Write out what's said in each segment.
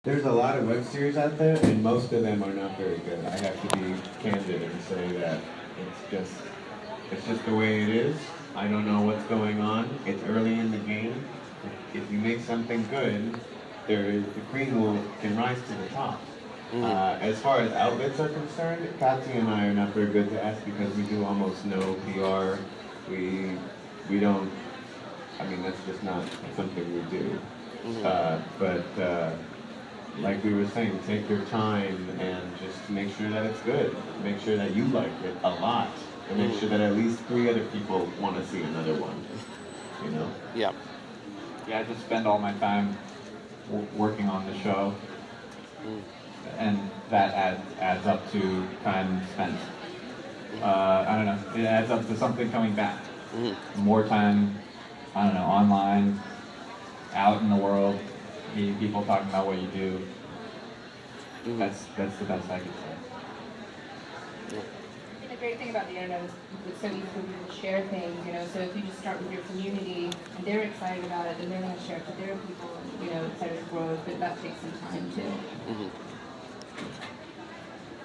There's a lot of web series out there, and most of them are not very good. I have to be candid and say that it's just the way it is. I don't know what's going on. It's early in the game. If you make something good, the cream can rise to the top. As far as outlets are concerned, Patsy and I are not very good to ask because we do almost no PR. We don't. I mean, that's just not something we do. But like we were saying, take your time and just make sure that it's good. Make sure that you like it a lot, and make sure that at least 3 other people want to see another one. You know? Yeah. Yeah, I just spend all my time working on the show, and that adds up to time spent. I don't know. It adds up to something coming back. More time, I don't know, online, out in the world, meeting people, talking about what you do. That's the best I could say. And the great thing about the internet is it's so easy for people to share things, you know, so if you just start with your community and they're excited about it, then they're going to share it to their people, you know, et cetera, growth, but that takes some time too.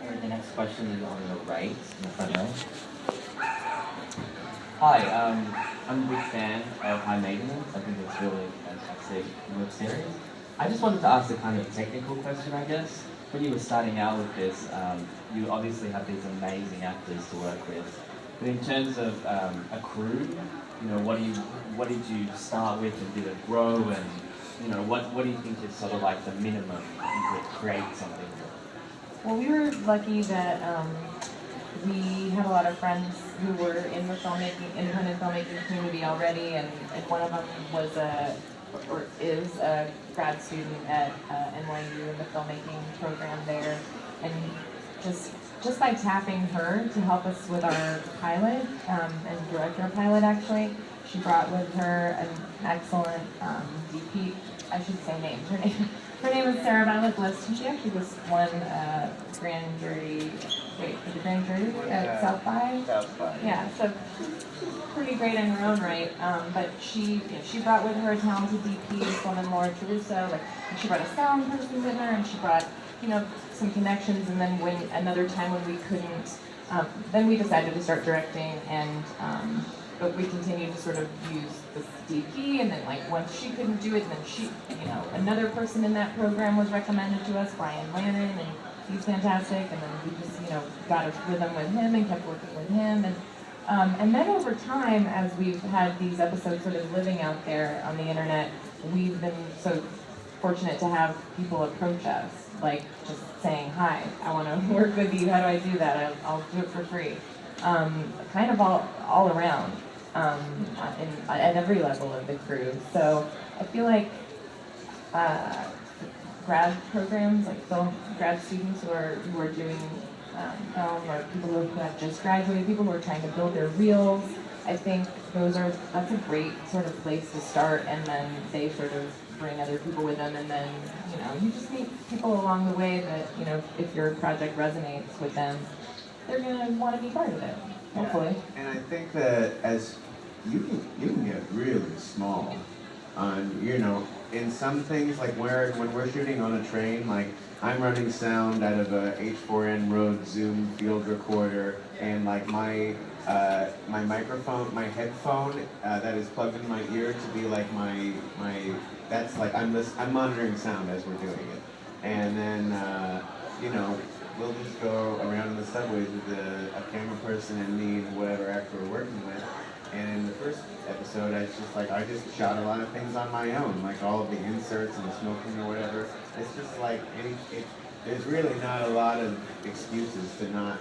All right, the next question is on the right, in the front row. Hi, I'm a big fan of High Maintenance. I think it's really a fantastic web series. I just wanted to ask a kind of technical question, I guess. When you were starting out with this, you obviously have these amazing actors to work with. But in terms of a crew, you know, what did you start with, and did it grow? And you know, what do you think is sort of like the minimum you could create something with? Well, we were lucky that we had a lot of friends who were in the independent filmmaking community already, and one of them was is a grad student at NYU in the filmmaking program there, and just by tapping her to help us with our pilot and direct our pilot, actually, she brought with her an excellent DP. I should say names. Her name is Sarah Violet Bliss, and she actually just won grand jury. Wait, for the grand jury at South by. South by. Yeah, so she's pretty great in her own right. But she brought with her a talented DP, this woman Laura Caruso. Like, and she brought a sound person with her, and she brought some connections. And then another time when we couldn't, then we decided to start directing, and but we continued to sort of use this DP, and then like once she couldn't do it, then another person in that program was recommended to us, Brian Lannon, and he's fantastic, and then we just got a rhythm with him and kept working with him, and then over time, as we've had these episodes sort of living out there on the internet, we've been so fortunate to have people approach us, like just saying, hi, I want to work with you, how do I do that? I'll do it for free. Kind of all around, at every level of the crew. So I feel like grad programs, like film grad students who are doing film, or people who have just graduated, people who are trying to build their reels, I think that's a great sort of place to start, and then they sort of bring other people with them, and then you just meet people along the way that if your project resonates with them, they're gonna want to be part of it, hopefully. Yeah. And I think that as you can get really small on in some things, like when we're shooting on a train, like I'm running sound out of a H4n Rode Zoom field recorder, and like my microphone, my headphone that is plugged in my ear to be like my that's like I'm monitoring sound as we're doing it, and then we'll just go around in the subways with a camera person and me and whatever actor we're working with. And in the first episode, I just shot a lot of things on my own, like all of the inserts and the smoking or whatever. It's just like there's really not a lot of excuses to not,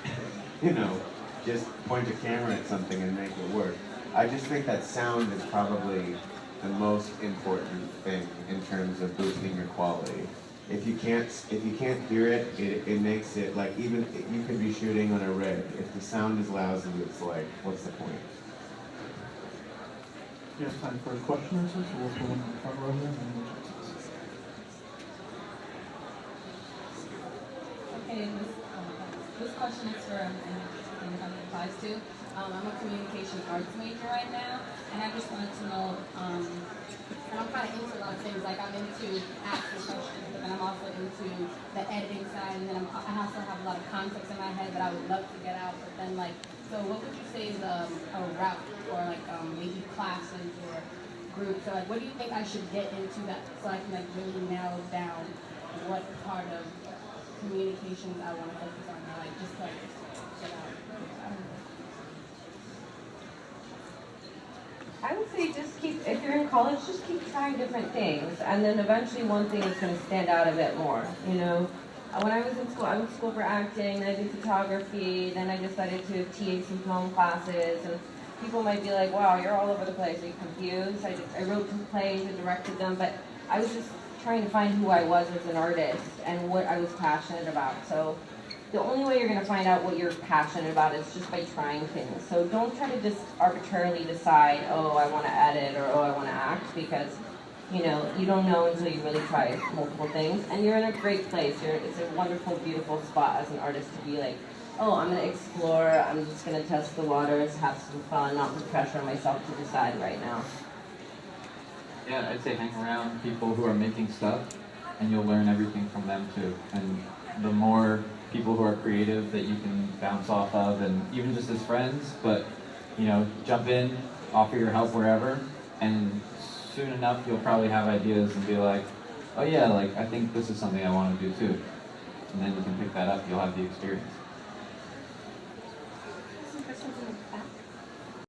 just point a camera at something and make it work. I just think that sound is probably the most important thing in terms of boosting your quality. If you can't hear it, it makes it like, even you could be shooting on a rig. If the sound is lousy, it's like, what's the point? You have time for a question or two, so we'll go in the front row here. Okay, this question is for, and it applies to, I'm a communication arts major right now, and I just wanted to know And I'm kind of into a lot of things. Like I'm into asking questions, but then I'm also into the editing side. And then I also have a lot of concepts in my head that I would love to get out. But then like, so what would you say is a route for like maybe classes or groups? So like, what do you think I should get into that so I can like really narrow down what part of communications I want to focus on? Or like just like get out. I don't know. I would say just keep, if you're in college, just keep trying different things, and then eventually one thing is going to stand out a bit more, you know? When I was in school, I went to school for acting, then I did photography, then I decided to TA some film classes, and people might be like, wow, you're all over the place, are you confused? I wrote 2 plays, I directed them, but I was just trying to find who I was as an artist and what I was passionate about. So the only way you're going to find out what you're passionate about is just by trying things. So don't try to just arbitrarily decide, oh, I want to edit or oh, I want to act, because you know, you don't know until you really try multiple things. And you're in a great place. It's a wonderful, beautiful spot as an artist to be like, oh, I'm going to explore, I'm just going to test the waters, have some fun, not put pressure on myself to decide right now. Yeah, I'd say hang around people who are making stuff, and you'll learn everything from them too. And the more people who are creative that you can bounce off of, and even just as friends, but you know, jump in, offer your help wherever, and soon enough you'll probably have ideas and be like, oh yeah, like I think this is something I want to do too. And then you can pick that up, you'll have the experience.